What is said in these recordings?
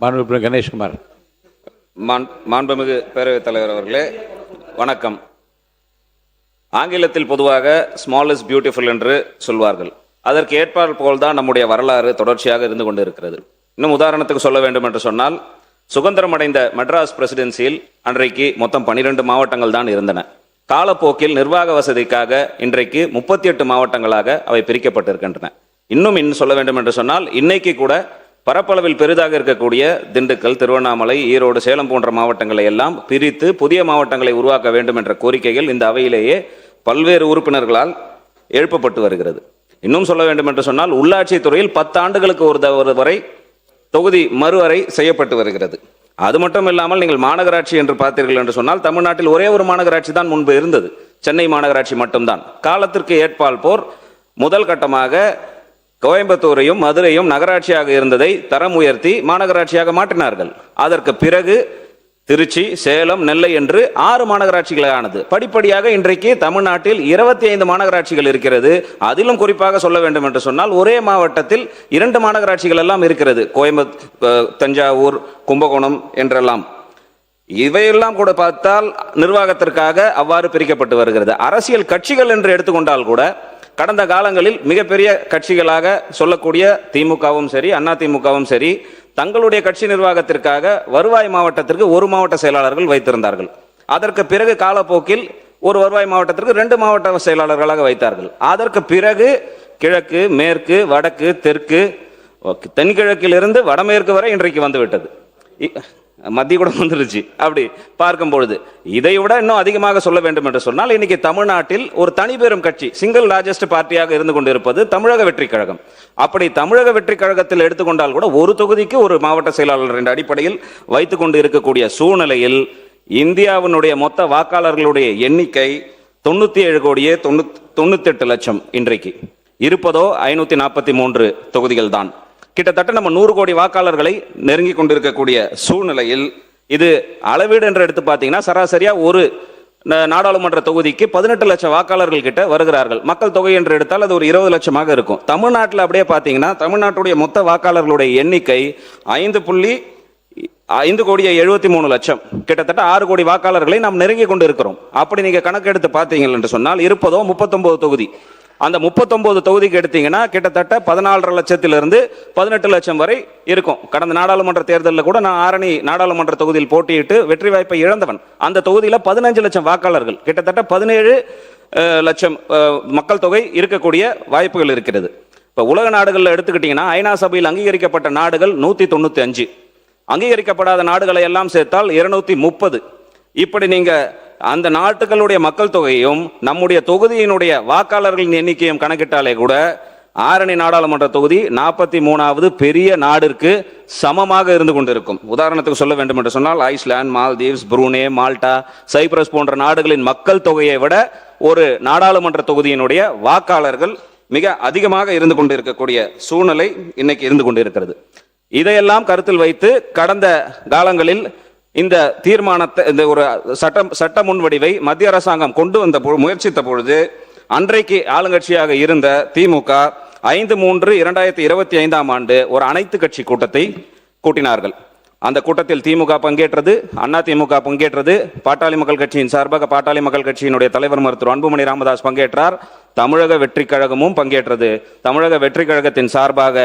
மாண்புமிகு கணேஷ்குமார். மாண்புமிகு பேரவைத் தலைவர் அவர்களே வணக்கம். ஆங்கிலத்தில் பொதுவாக ஸ்மால் இஸ் பியூட்டிஃபுல் என்று சொல்வார்கள். அதற்கு ஏற்பால் போல்தான் நம்முடைய வரலாறு தொடர்ச்சியாக இருந்து கொண்டிருக்கிறது. இன்னும் உதாரணத்துக்கு சொல்ல வேண்டும் என்று சொன்னால், சுதந்திரம் அடைந்த மெட்ராஸ் பிரசிடென்சியில் அன்றைக்கு மொத்தம் 12 மாவட்டங்கள் தான் இருந்தன. காலப்போக்கில் நிர்வாக வசதிக்காக இன்றைக்கு 38 மாவட்டங்களாக அவை பிரிக்கப்பட்டிருக்கின்றன. இன்னும் சொல்ல வேண்டும் என்று சொன்னால், இன்னைக்கு கூட பரப்பளவில் பெரிதாக இருக்கக்கூடிய திண்டுக்கல், திருவண்ணாமலை, ஈரோடு, சேலம் போன்ற மாவட்டங்களை எல்லாம் பிரித்து புதிய மாவட்டங்களை உருவாக்க வேண்டும் என்ற கோரிக்கைகள் இந்த அவையிலேயே பல்வேறு உறுப்பினர்களால் எழுப்பப்பட்டு வருகிறது. இன்னும் சொல்ல வேண்டும் என்று சொன்னால், உள்ளாட்சி துறையில் 10 ஆண்டுகளுக்கு ஒரு வரை தொகுதி மறுவரை செய்யப்பட்டு வருகிறது. அது மட்டும் இல்லாமல் நீங்கள் மாநகராட்சி என்று பார்த்தீர்கள் என்று சொன்னால், தமிழ்நாட்டில் ஒரே ஒரு மாநகராட்சி தான் முன்பு இருந்தது, சென்னை மாநகராட்சி மட்டும்தான். காலத்திற்கு ஏற்பால் போர் முதல் கட்டமாக கோயம்புத்தூரையும் மதுரையும் நகராட்சியாக இருந்ததை தரம் உயர்த்தி மாநகராட்சியாக மாற்றினார்கள். அதற்கு பிறகு திருச்சி, சேலம், நெல்லை என்று 6 மாநகராட்சிகளானது. படிப்படியாக இன்றைக்கு தமிழ்நாட்டில் 25 மாநகராட்சிகள் இருக்கிறது. அதிலும் குறிப்பாக சொல்ல வேண்டும் என்று சொன்னால், ஒரே மாவட்டத்தில் 2 மாநகராட்சிகள் எல்லாம் இருக்கிறது. தஞ்சாவூர், கும்பகோணம் என்றெல்லாம். இவையெல்லாம் கூட பார்த்தால் நிர்வாகத்திற்காக அவ்வாறு பிரிக்கப்பட்டு வருகிறது. அரசியல் கட்சிகள் என்று எடுத்துக்கொண்டால் கூட கடந்த காலங்களில் மிகப்பெரிய கட்சிகளாக சொல்லக்கூடிய திமுகவும் சரி, அண்ணா திமுகவும் சரி, தங்களுடைய கட்சி நிர்வாகத்திற்காக வருவாய் மாவட்டத்திற்கு 1 மாவட்ட செயலாளர்கள் வைத்திருந்தார்கள். அதற்கு பிறகு காலப்போக்கில் ஒரு வருவாய் மாவட்டத்திற்கு 2 மாவட்ட செயலாளர்களாக வைத்தார்கள். அதற்கு பிறகு கிழக்கு, மேற்கு, வடக்கு, தெற்கு, தென்கிழக்கிலிருந்து வடமேற்கு வரை இன்றைக்கு வந்துவிட்டது. மத்திய கூட வந்துருச்சு. அப்படி பார்க்கும் பொழுது இதை விட இன்னும் அதிகமாக சொல்ல வேண்டும் என்று சொன்னால், இன்னைக்கு தமிழ்நாட்டில் ஒரு தனிபெரும் கட்சி, சிங்கிள் லார்ஜஸ்ட் பார்ட்டியாக இருந்து கொண்டிருப்பது தமிழக வெற்றி கழகம். அப்படி தமிழக வெற்றி கழகத்தில் எடுத்துக்கொண்டால் கூட ஒரு தொகுதிக்கு ஒரு மாவட்ட செயலாளர் என்ற அடிப்படையில் வைத்துக் கொண்டு இருக்கக்கூடிய சூழ்நிலையில் இந்தியாவினுடைய மொத்த வாக்காளர்களுடைய எண்ணிக்கை 97,98,00,000 இன்றைக்கு இருப்பதோ 543 தொகுதிகள் தான். கிட்டத்தட்ட நம்ம 100 கோடி வாக்காளர்களை நெருங்கி கொண்டிருக்கக்கூடிய சூழ்நிலையில் இது அளவீடு என்று எடுத்து பார்த்தீங்கன்னா, சராசரியா ஒரு நாடாளுமன்ற தொகுதிக்கு 18 லட்சம் வாக்காளர்கள் கிட்ட வருகிறார்கள். மக்கள் தொகை என்று எடுத்தால் அது ஒரு 20 லட்சமாக இருக்கும். தமிழ்நாட்டில் அப்படியே பார்த்தீங்கன்னா, தமிழ்நாட்டுடைய மொத்த வாக்காளர்களுடைய எண்ணிக்கை 5,73,00,000, கிட்டத்தட்ட 6 கோடி வாக்காளர்களை நாம் நெருங்கி கொண்டு இருக்கிறோம். அப்படி நீங்க கணக்கு எடுத்து பார்த்தீங்க என்று சொன்னால் இருப்பதோ 39 தொகுதி. அந்த 39 தொகுதிக்கு எடுத்தீங்கன்னா கிட்டத்தட்ட 14.5 லட்சத்திலிருந்து 18 லட்சம் வரை இருக்கும். கடந்த நாடாளுமன்ற தேர்தலில் கூட நான் ஆரணி நாடாளுமன்ற தொகுதியில் போட்டியிட்டு வெற்றி வாய்ப்பை இழந்தவன். அந்த தொகுதியில் 15 லட்சம் வாக்காளர்கள், கிட்டத்தட்ட 17 லட்சம் மக்கள் தொகை இருக்கக்கூடிய வாய்ப்புகள் இருக்கிறது. இப்போ உலக நாடுகளில் எடுத்துக்கிட்டீங்கன்னா, ஐநா சபையில் அங்கீகரிக்கப்பட்ட நாடுகள் 195, அங்கீகரிக்கப்படாத நாடுகளை எல்லாம் சேர்த்தால் 230. இப்படி நீங்க அந்த நாட்டுகளுடைய மக்கள் தொகையும் நம்முடைய தொகுதியினுடைய வாக்காளர்களின் எண்ணிக்கையும் கணக்கிட்டாலே கூட ஆரணி நாடாளுமன்ற தொகுதி 43வது பெரிய நாடிற்கு சமமாக இருந்து கொண்டிருக்கும். உதாரணத்துக்கு சொல்ல வேண்டும் என்று சொன்னால், Iceland, Maldives, Brunei, Malta, Cyprus போன்ற நாடுகளின் மக்கள் தொகையை விட ஒரு நாடாளுமன்ற தொகுதியினுடைய வாக்காளர்கள் மிக அதிகமாக இருந்து கொண்டிருக்கக்கூடிய சூழ்நிலை இன்னைக்கு இருந்து கொண்டிருக்கிறது. இதையெல்லாம் கருத்தில் வைத்து கடந்த காலங்களில் இந்த தீர்மானத்தை, இந்த ஒரு சட்ட முன்வடிவை மத்திய அரசாங்கம் கொண்டு வந்த முயற்சித்த பொழுது அன்றைக்கு ஆளுங்கட்சியாக இருந்த திமுக 5/3/2025 ஒரு அனைத்து கட்சி கூட்டத்தை கூட்டினார்கள். அந்த கூட்டத்தில் திமுக பங்கேற்றது, அண்ணா திமுக பங்கேற்றது, பாட்டாளி மக்கள் கட்சியின் சார்பாக பாட்டாளி மக்கள் கட்சியினுடைய தலைவர் மருத்துவர் அன்புமணி ராமதாஸ் பங்கேற்றார், தமிழக வெற்றி கழகமும் பங்கேற்றது. தமிழக வெற்றி கழகத்தின் சார்பாக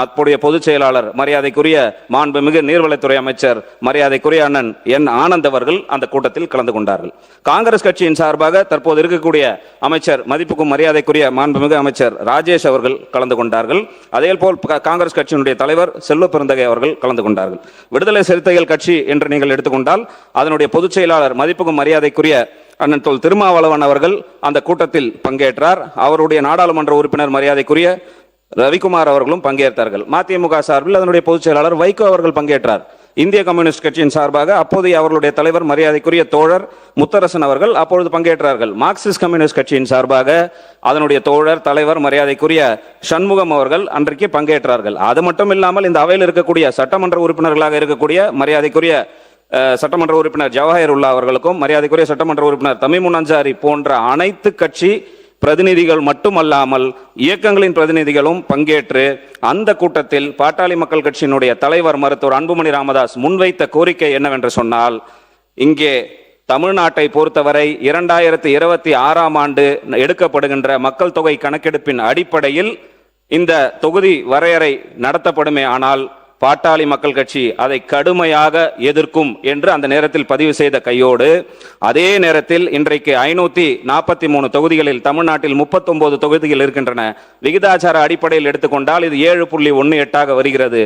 அப்போதைய பொதுச் செயலாளர் மரியாதைக்குரிய மாண்புமிகு நீர்வளத்துறை அமைச்சர் மரியாதைக்குரிய அண்ணன் என் ஆனந்த் அவர்கள் அந்த கூட்டத்தில் கலந்து கொண்டார்கள். காங்கிரஸ் கட்சியின் சார்பாக தற்போது இருக்கக்கூடிய அமைச்சர் மதிப்புக்கும் மரியாதைக்குரிய மாண்புமிகு அமைச்சர் ராஜேஷ் அவர்கள் கலந்து கொண்டார்கள். அதேபோல் காங்கிரஸ் கட்சியினுடைய தலைவர் செல்வ பெருந்தகை அவர்கள் கலந்து கொண்டார்கள். விடுதலை சிறுத்தைகள் கட்சி என்று நீங்கள் எடுத்துக்கொண்டால் அதனுடைய பொதுச் செயலாளர் மதிப்புக்கும் மரியாதைக்குரிய அண்ணன் தொல் திருமாவளவன் அவர்கள் அந்த கூட்டத்தில் பங்கேற்றார். அவருடைய நாடாளுமன்ற உறுப்பினர் மரியாதைக்குரிய ரவிக்குமார் அவர்களும் பங்கேற்றார்கள். மதிமுக சார்பில் அதனுடைய பொதுச் செயலாளர் வைகோ அவர்கள் பங்கேற்றார். இந்திய கம்யூனிஸ்ட் கட்சியின் சார்பாக அப்போதைய அவர்களுடைய தலைவர் மரியாதைக்குரிய தோழர் முத்தரசன் அவர்கள் அப்பொழுது பங்கேற்றார்கள். மார்க்சிஸ்ட் கம்யூனிஸ்ட் கட்சியின் சார்பாக அதனுடைய தோழர் தலைவர் மரியாதைக்குரிய சண்முகம் அவர்கள் அன்றைக்கு பங்கேற்றார்கள். அது மட்டும் இல்லாமல் இந்த அவையில் இருக்கக்கூடிய சட்டமன்ற உறுப்பினர்களாக இருக்கக்கூடிய மரியாதைக்குரிய சட்டமன்ற உறுப்பினர் ஜவஹர் உல்லா அவர்களுக்கும் மரியாதைக்குரிய சட்டமன்ற உறுப்பினர் தமிமுன் அன்சாரி போன்ற அனைத்து கட்சி பிரதிநிதிகள் மட்டுமல்லாமல் இயக்கங்களின் பிரதிநிதிகளும் பங்கேற்று அந்த கூட்டத்தில் பாட்டாளி மக்கள் கட்சியினுடைய தலைவர் மருத்துவர் அன்புமணி ராமதாஸ் முன்வைத்த கோரிக்கை என்னவென்று சொன்னால், இங்கே தமிழ்நாட்டை பொறுத்தவரை 2026ஆம் ஆண்டு எடுக்கப்படுகின்ற மக்கள் தொகை கணக்கெடுப்பின் அடிப்படையில் இந்த தொகுதி வரையறை நடத்தப்படுமே ஆனால் பாட்டாளி மக்கள் கட்சி அதை கடுமையாக எதிர்க்கும் என்று அந்த நேரத்தில் பதிவு செய்த கையோடு, அதே நேரத்தில் இன்றைக்கு 543 தொகுதிகளில் தமிழ்நாட்டில் 39 தொகுதிகள் இருக்கின்றன. விகிதாச்சார அடிப்படையில் எடுத்துக்கொண்டால் இது 7.18 வருகிறது.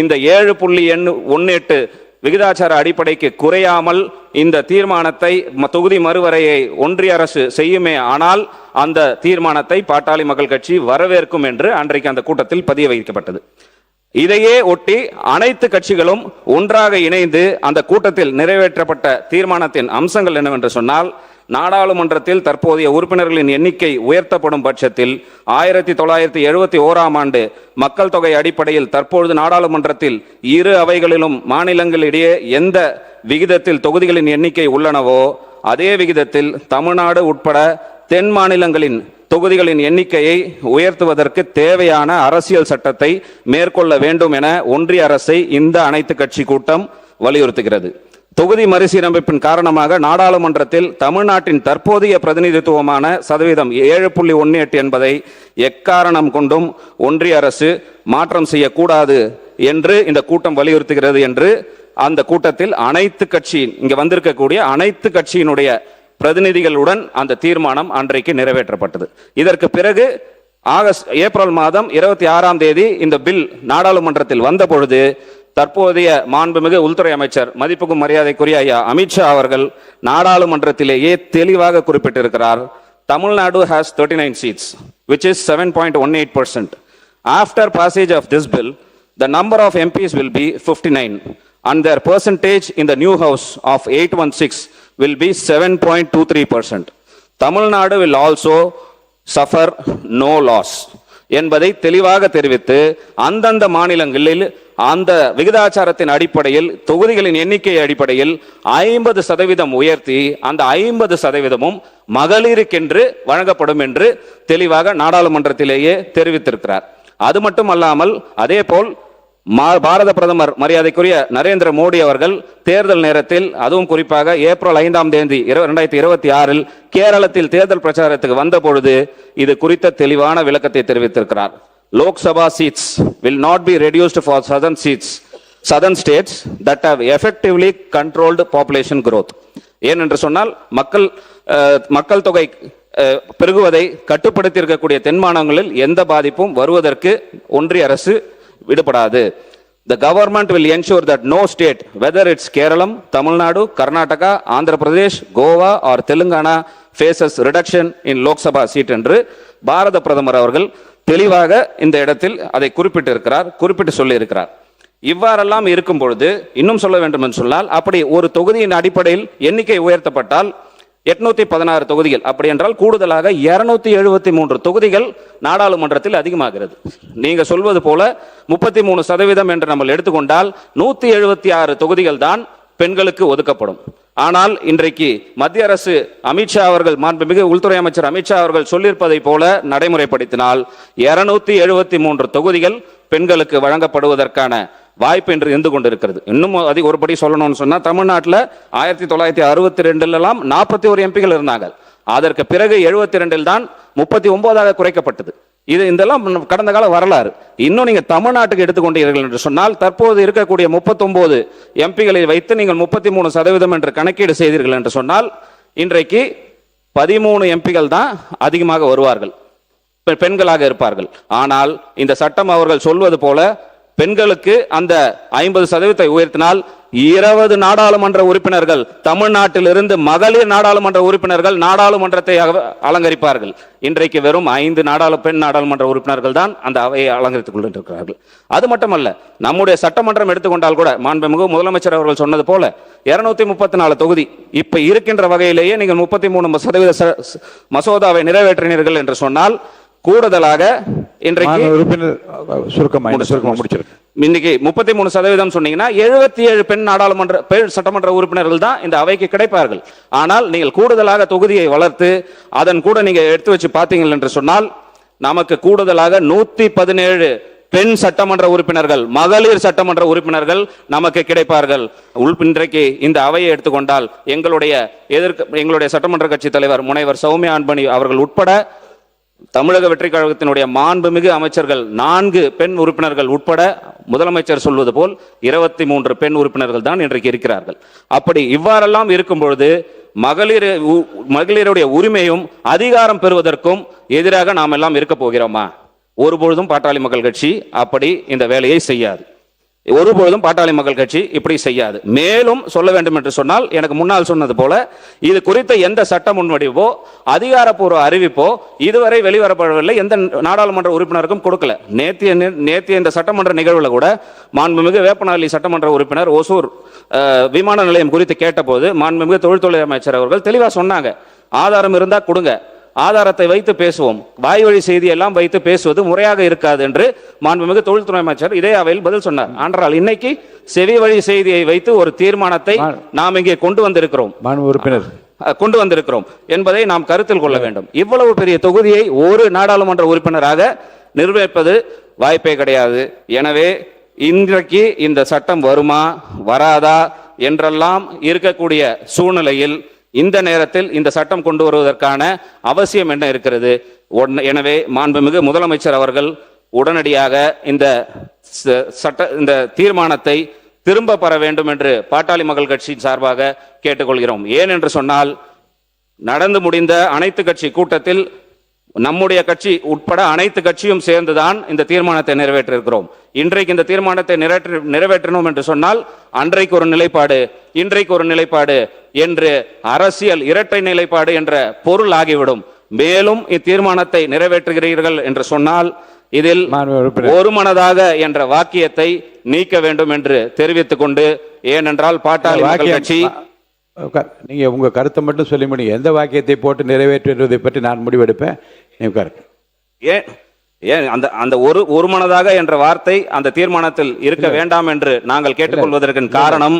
இந்த 7.18 விகிதாச்சார அடிப்படைக்கு குறையாமல் இந்த தீர்மானத்தை தொகுதி மறுவரையை ஒன்றிய அரசு செய்யுமே ஆனால் அந்த தீர்மானத்தை பாட்டாளி மக்கள் கட்சி வரவேற்கும் என்று அன்றைக்கு அந்த கூட்டத்தில் பதிய வைக்கப்பட்டது. இதையே ஒட்டி அனைத்து கட்சிகளும் ஒன்றாக இணைந்து அந்த கூட்டத்தில் நிறைவேற்றப்பட்ட தீர்மானத்தின் அம்சங்கள் என்னவென்று சொன்னால், நாடாளுமன்றத்தில் தற்போதைய உறுப்பினர்களின் எண்ணிக்கை உயர்த்தப்படும் பட்சத்தில் 1971ஆம் ஆண்டு மக்கள் தொகை அடிப்படையில் தற்பொழுது நாடாளுமன்றத்தில் இரு அவைகளிலும் மாநிலங்களிடையே எந்த விகிதத்தில் தொகுதிகளின் எண்ணிக்கை உள்ளனவோ அதே விகிதத்தில் தமிழ்நாடு உட்பட தென் மாநிலங்களின் தொகுதிகளின் எண்ணிக்கையை உயர்த்துவதற்கு தேவையான அரசியல் சட்டத்தை மேற்கொள்ள வேண்டும் என ஒன்றிய அரசை இந்த அனைத்து கட்சி கூட்டம் வலியுறுத்துகிறது. தொகுதி மறுசீரமைப்பின் காரணமாக நாடாளுமன்றத்தில் தமிழ்நாட்டின் தற்போதைய பிரதிநிதித்துவமான சதவீதம் 7.18 என்பதை எக்காரணம் கொண்டும் ஒன்றிய அரசு மாற்றம் செய்யக்கூடாது என்று இந்த கூட்டம் வலியுறுத்துகிறது என்று அந்த கூட்டத்தில் அனைத்து கட்சி இங்க வந்திருக்கக்கூடிய அனைத்து கட்சியினுடைய பிரதிநிதிகளுடன் அந்த தீர்மானம் அன்றைக்கு நிறைவேற்றப்பட்டது. இதற்கு பிறகு ஏப்ரல் மாதம் 26ஆம் தேதி இந்த பில் நாடாளுமன்றத்தில் வந்த பொழுது தற்போதைய மாண்புமிகு உள்துறை அமைச்சர் மதிப்புக்கும் மரியாதைக்குரிய ஐயா அமித்ஷா அவர்கள் நாடாளுமன்றத்திலேயே தெளிவாக குறிப்பிட்டிருக்கிறார். Tamil Nadu has 39 seats which is 7.18%. After passage of this bill the number of MPs will be 59 and their percentage in the new house of 816 will be 7.23%. Tamil will also suffer no loss என்பதை தெளிவாக தெரிவித்து அந்தந்த மாநிலங்களில் அந்த விகிதாச்சாரத்தின் அடிப்படையில் தொகுதிகளின் எண்ணிக்கை அடிப்படையில் 50% உயர்த்தி அந்த 50%ம் மகளிருக்கென்று வழங்கப்படும் என்று தெளிவாக நாடாளுமன்றத்திலேயே தெரிவித்திருக்கிறார். அது மட்டுமல்லாமல் அதே போல் பாரத பிரதமர் மரியாதைக்குரிய நரேந்திர மோடி அவர்கள் தேர்தல் நேரத்தில் அதுவும் குறிப்பாக ஏப்ரல் 5ஆம் தேதி 2026 கேரளத்தில் தேர்தல் பிரச்சாரத்துக்கு வந்த பொழுது இது குறித்த தெளிவான விளக்கத்தை தெரிவித்திருக்கிறார். Lok Sabha seats will not be reduced for southern states that have effectively controlled population growth. ஏனென்று சொன்னால் மக்கள் தொகை பெருகுவதை கட்டுப்படுத்தி இருக்கக்கூடிய தென் மாநிலங்களில் எந்த பாதிப்பும் வருவதற்கு ஒன்றிய அரசு விடுபடாது. The government will ensure that no state, whether it's Kerala, Tamil Nadu, Karnataka, Andhra Pradesh, Goa or Telangana faces reduction in Lok Sabha seat என்று பாரத பிரதமர் அவர்கள் தெளிவாக இந்த இடத்தில் அதை குறிப்பிட்டு சொல்லி இருக்கிறார். இவ்வாறெல்லாம் இருக்கும் பொழுது இன்னும் சொல்ல வேண்டும் என்று சொன்னால், அப்படி ஒரு தொகுதியின் அடிப்படையில் எண்ணிக்கை உயர்த்தப்பட்டால் 816 தொகுதிகள், அப்படி என்றால் கூடுதலாக 273 தொகுதிகள் நாடாளுமன்றத்தில் அதிகமாகிறது. நீங்க சொல்வது போல 33% என்று நம்ம எடுத்துக்கொண்டால் 176 தொகுதிகள் தான் பெண்களுக்கு ஒதுக்கப்படும். ஆனால் இன்றைக்கு மத்திய அரசு அமித்ஷா அவர்கள் மாண்புமிகு உள்துறை அமைச்சர் அமித்ஷா அவர்கள் சொல்லியிருப்பதை போல நடைமுறைப்படுத்தினால் 273 தொகுதிகள் பெண்களுக்கு வழங்கப்படுவதற்கான வாய்ப்பு என்று இருந்து கொண்டிருக்கிறது. இன்னும் ஒருபடி சொல்லணும்னு சொன்னா, தமிழ்நாட்டில் 1962 41 எம்பிகள் இருந்தாங்க. அதற்கு பிறகு 72 தான் 39 குறைக்கப்பட்டது. இதெல்லாம் கடந்த கால வரலாறு. இன்னும் நீங்க தமிழ்நாட்டுக்கு எடுத்துக்கொண்டீர்கள் என்று சொன்னால், தற்போது இருக்கக்கூடிய 39 எம்பிகளை வைத்து நீங்கள் 33% என்று கணக்கீடு செய்தீர்கள் என்று சொன்னால், இன்றைக்கு 13 எம்பிகள் தான் அதிகமாக வருவார்கள், பெண்களாக இருப்பார்கள். ஆனால் இந்த சட்டம் அவர்கள் சொல்வது போல பெண்களுக்கு அந்த 50% உயர்த்தினால் 20 நாடாளுமன்ற உறுப்பினர்கள் தமிழ்நாட்டில் இருந்து மகளிர் நாடாளுமன்ற உறுப்பினர்கள் நாடாளுமன்றத்தை அலங்கரிப்பார்கள். இன்றைக்கு வெறும் 5 பெண் நாடாளுமன்ற உறுப்பினர்கள் தான் அந்த அவையை அலங்கரித்துக் கொண்டிருக்கிறார்கள். அது மட்டுமல்ல, நம்முடைய சட்டமன்றம் எடுத்துக்கொண்டால் கூட மாண்புமிகு முதலமைச்சர் அவர்கள் சொன்னது போல 234 தொகுதி இப்ப இருக்கின்ற வகையிலேயே நீங்கள் 33% மசோதாவை நிறைவேற்றினீர்கள் என்று சொன்னால் கூடுதலாக இன்றைக்கு உறுப்பினர் சுருக்கமா முடிச்சிருக்கு. இன்னைக்கு 33% சொன்னீங்கன்னா 77 பெண் சட்டமன்ற உறுப்பினர்கள் தான் இந்த அவைக்கு கிடைப்பார்கள். ஆனால் நீங்கள் கூடுதலாக தொகுதியை வளர்த்து அதன் கூட நீங்க எடுத்து வச்சு பார்த்தீங்கள் என்று சொன்னால் நமக்கு கூடுதலாக 117 பெண் சட்டமன்ற உறுப்பினர்கள், மகளிர் சட்டமன்ற உறுப்பினர்கள் நமக்கு கிடைப்பார்கள். இன்றைக்கு இந்த அவையை எடுத்துக்கொண்டால் எங்களுடைய சட்டமன்ற கட்சி தலைவர் முனைவர் சௌமியா அன்பணி அவர்கள் உட்பட தமிழக வெற்றி கழகத்தினுடைய மாண்புமிகு அமைச்சர்கள் 4 பெண் உறுப்பினர்கள் உட்பட முதலமைச்சர் சொல்வது போல் 23 பெண் உறுப்பினர்கள் தான் இன்றைக்கு இருக்கிறார்கள். அப்படி இவ்வாறெல்லாம் இருக்கும் பொழுது மகளிருடைய உரிமையும் அதிகாரம் பெறுவதற்கும் எதிராக நாம் எல்லாம் இருக்க போகிறோமா? ஒருபொழுதும் பாட்டாளி மக்கள் கட்சி அப்படி இந்த வேலையை செய்யாது. ஒருபொழுதும் பாட்டாளி மக்கள் கட்சி இப்படி செய்யாது. மேலும் சொல்ல வேண்டும் என்று சொன்னால், எனக்கு முன்னால் சொன்னது போல இது குறித்த எந்த சட்ட முன்வடிவோ அதிகாரப்பூர்வ அறிவிப்போ இதுவரை வெளிவரப்படவில்லை. எந்த நாடாளுமன்ற உறுப்பினருக்கும் கொடுக்கல. நேத்திய இந்த சட்டமன்ற நிகழ்வுல கூட மாண்புமிகு வேப்பநாளி சட்டமன்ற உறுப்பினர் ஒசூர் விமான நிலையம் குறித்து கேட்டபோது மாண்புமிகு தொழில்துறை அமைச்சர் அவர்கள் தெளிவா சொன்னாங்க, ஆதாரம் இருந்தா கொடுங்க, ஆதாரத்தை வைத்து பேசுவோம், வாய் வழி செய்தி எல்லாம் வைத்து பேசுவது முறையாக இருக்காது என்று மாண்புமிகு தொழில்துறை அமைச்சர் இதே அவையில் பதில் சொன்னார். ஆனால் இன்னைக்கு செவி வழி செய்தியை வைத்து ஒரு தீர்மானத்தை நாம் இங்கே கொண்டு வந்திருக்கிறோம் என்பதை நாம் கருத்தில் கொள்ள வேண்டும். இவ்வளவு பெரிய தொகுதியை ஒரு நாடாளுமன்ற உறுப்பினராக நிர்வகிப்பது வாய்ப்பே கிடையாது. எனவே இன்றைக்கு இந்த சட்டம் வருமா வராதா என்றெல்லாம் இருக்கக்கூடிய சூழ்நிலையில் இந்த நேரத்தில் இந்த சட்டம் கொண்டு வருவதற்கான அவசியம் என்ன இருக்கிறது? எனவே மாண்புமிகு முதலமைச்சர் அவர்கள் உடனடியாக இந்த தீர்மானத்தை திரும்ப பெற வேண்டும் என்று பாட்டாளி மக்கள் கட்சி சார்பாக கேட்டுக்கொள்கிறோம். ஏன் என்று சொன்னால், நடந்து முடிந்த அனைத்து கட்சி கூட்டத்தில் நம்முடைய கட்சி உட்பட அனைத்து கட்சியும் சேர்ந்துதான் இந்த தீர்மானத்தை நிறைவேற்றிருக்கிறோம். இன்றைக்கு இந்த தீர்மானத்தை நிறைவேற்றணும் என்று சொன்னால் அன்றைக்கு ஒரு நிலைப்பாடு, இன்றைக்கு ஒரு நிலைப்பாடு என்று அரசியல் இரட்டை நிலைப்பாடு என்ற பொருள் ஆகிவிடும். மேலும் இத்தீர்மானத்தை நிறைவேற்றுகிறீர்கள் என்று சொன்னால் இதில் ஒருமனதாக என்ற வாக்கியத்தை நீக்க வேண்டும் என்று தெரிவித்துக் கொண்டு, ஏனென்றால் பாட்டாளி மக்கள் கட்சி நீங்க உங்க கருத்தை மட்டும் சொல்லி முடியும். எந்த வாக்கியத்தை போட்டு நிறைவேற்றுவதை பற்றி நான் முடிவெடுப்பேன். ஏன் அந்த ஒருமனதாக என்ற வார்த்தை அந்த தீர்மானத்தில் இருக்க வேண்டாம் என்று நாங்கள் கேட்டுக்கொள்வதற்கு காரணம்,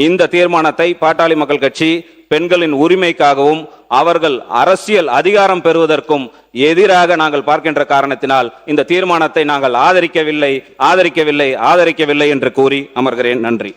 இந்த தீர்மானத்தை பாட்டாளி மக்கள் கட்சி பெண்களின் உரிமைக்காகவும் அவர்கள் அரசியல் அதிகாரம் பெறுவதற்கும் எதிராக நாங்கள் பார்க்கின்ற காரணத்தினால் இந்த தீர்மானத்தை நாங்கள் ஆதரிக்கவில்லை என்று கூறி அமர்கிறேன். நன்றி.